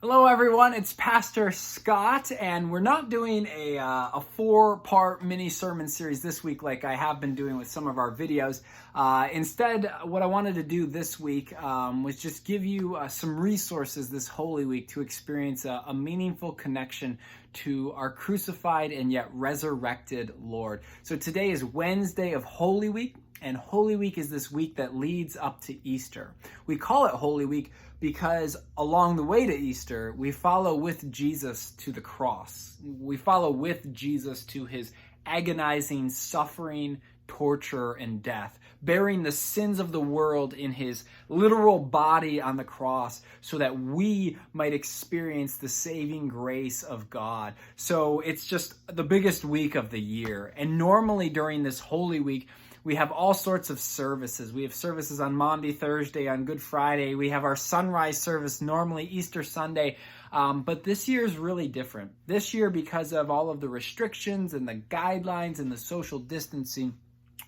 Hello everyone, it's Pastor Scott, and we're not doing a four-part mini sermon series this week like I have been doing with some of our videos. Instead, what I wanted to do this week was just give you some resources this Holy Week to experience a meaningful connection to our crucified and yet resurrected Lord. So today is Wednesday of Holy Week, and Holy Week is this week that leads up to Easter. We call it Holy Week because along the way to Easter, we follow with Jesus to the cross. We follow with Jesus to his agonizing suffering, torture, and death, bearing the sins of the world in his literal body on the cross so that we might experience the saving grace of God. So it's just the biggest week of the year. And normally during this Holy Week, we have all sorts of services. We have services on Maundy, Thursday, on Good Friday. We have our sunrise service, normally Easter Sunday. But this year is really different. This year, because of all of the restrictions and the guidelines and the social distancing,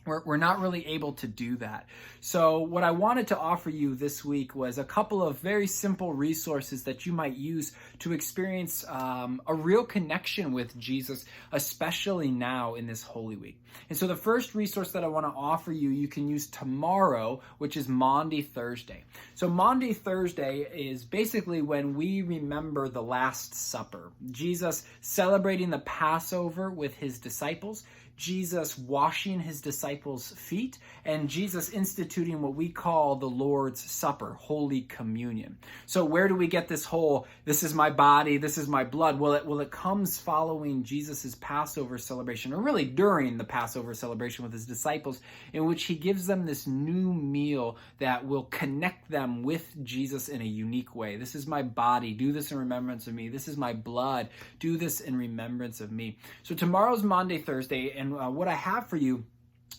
we're not really able to do that. So what I wanted to offer you this week was a couple of very simple resources that you might use to experience a real connection with Jesus, especially now in this Holy Week. And so the first resource that I want to offer you, you can use tomorrow, which is Maundy Thursday. So Maundy Thursday is basically when we remember the Last Supper. Jesus celebrating the Passover with his disciples, Jesus washing his disciples' feet, and Jesus instituting what we call the Lord's Supper, Holy Communion. So where do we get this whole, this is my body, this is my blood? Well, it comes following Jesus's Passover celebration, or really during the Passover celebration with his disciples, in which he gives them this new meal that will connect them with Jesus in a unique way. This is my body, do this in remembrance of me. This is my blood, do this in remembrance of me. So tomorrow's Maundy Thursday, and what I have for you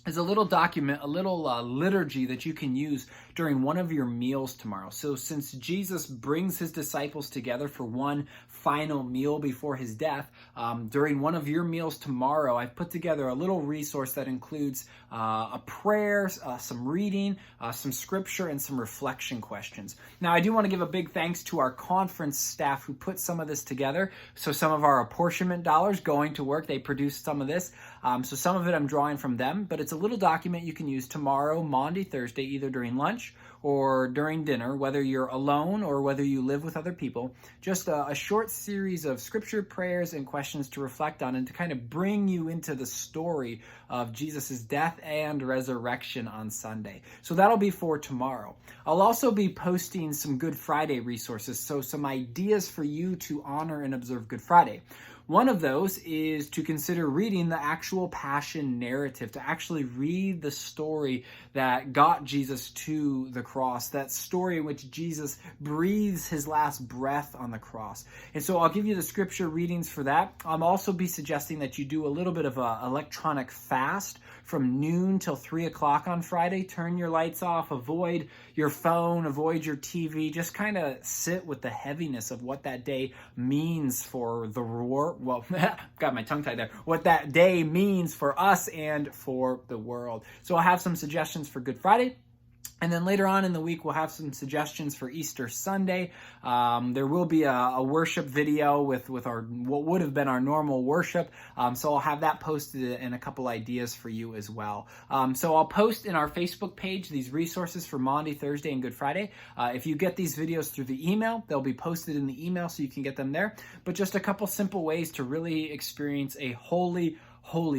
is a little document, a little liturgy that you can use during one of your meals tomorrow. So since Jesus brings his disciples together for one final meal before his death, during one of your meals tomorrow, I've put together a little resource that includes a prayer, some reading, some scripture, and some reflection questions. Now, I do want to give a big thanks to our conference staff who put some of this together. So some of our apportionment dollars going to work, they produced some of this. So some of it I'm drawing from them, but it's a little document you can use tomorrow, Maundy, Thursday, either during lunch or during dinner, whether you're alone or whether you live with other people. Just a short series of scripture, prayers, and questions to reflect on and to kind of bring you into the story of Jesus' death and resurrection on Sunday. So that'll be for tomorrow. I'll also be posting some Good Friday resources, so some ideas for you to honor and observe Good Friday. One of those is to consider reading the actual Passion narrative, to actually read the story that got Jesus to the cross, that story in which Jesus breathes his last breath on the cross. And so I'll give you the scripture readings for that. I'll also be suggesting that you do a little bit of an electronic fast from noon till 3 o'clock on Friday. Turn your lights off, avoid your phone, avoid your TV, just kind of sit with the heaviness of what that day means for the roar. Well, got my tongue tied there. What that day means for us and for the world. So I'll have some suggestions for Good Friday. And then later on in the week, we'll have some suggestions for Easter Sunday. There will be a worship video with our what would have been our normal worship. So I'll have that posted and a couple ideas for you as well. So I'll post in our Facebook page these resources for Maundy, Thursday, and Good Friday. If you get these videos through the email, they'll be posted in the email so you can get them there. But just a couple simple ways to really experience a Holy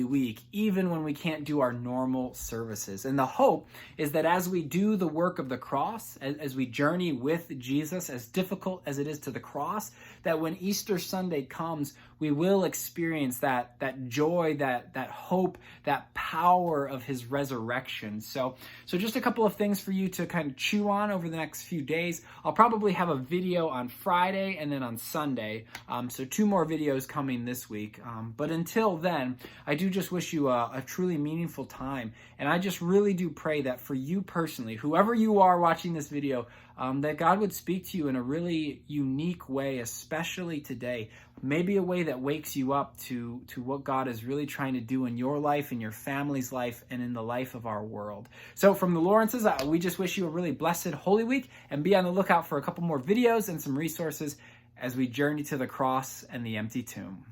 Week, even when we can't do our normal services. And the hope is that as we do the work of the cross, as we journey with Jesus, as difficult as it is to the cross, that when Easter Sunday comes, we will experience that joy, that hope, that power of his resurrection. So just a couple of things for you to kind of chew on over the next few days. I'll probably have a video on Friday and then on Sunday. So 2 more videos coming this week. But until then, I do just wish you a truly meaningful time. And I just really do pray that for you personally, whoever you are watching this video, that God would speak to you in a really unique way, especially today. Maybe a way that wakes you up to what God is really trying to do in your life, in your family's life, and in the life of our world. So from the Lawrences, we just wish you a really blessed Holy Week, and be on the lookout for a couple more videos and some resources. as we journey to the cross and the empty tomb.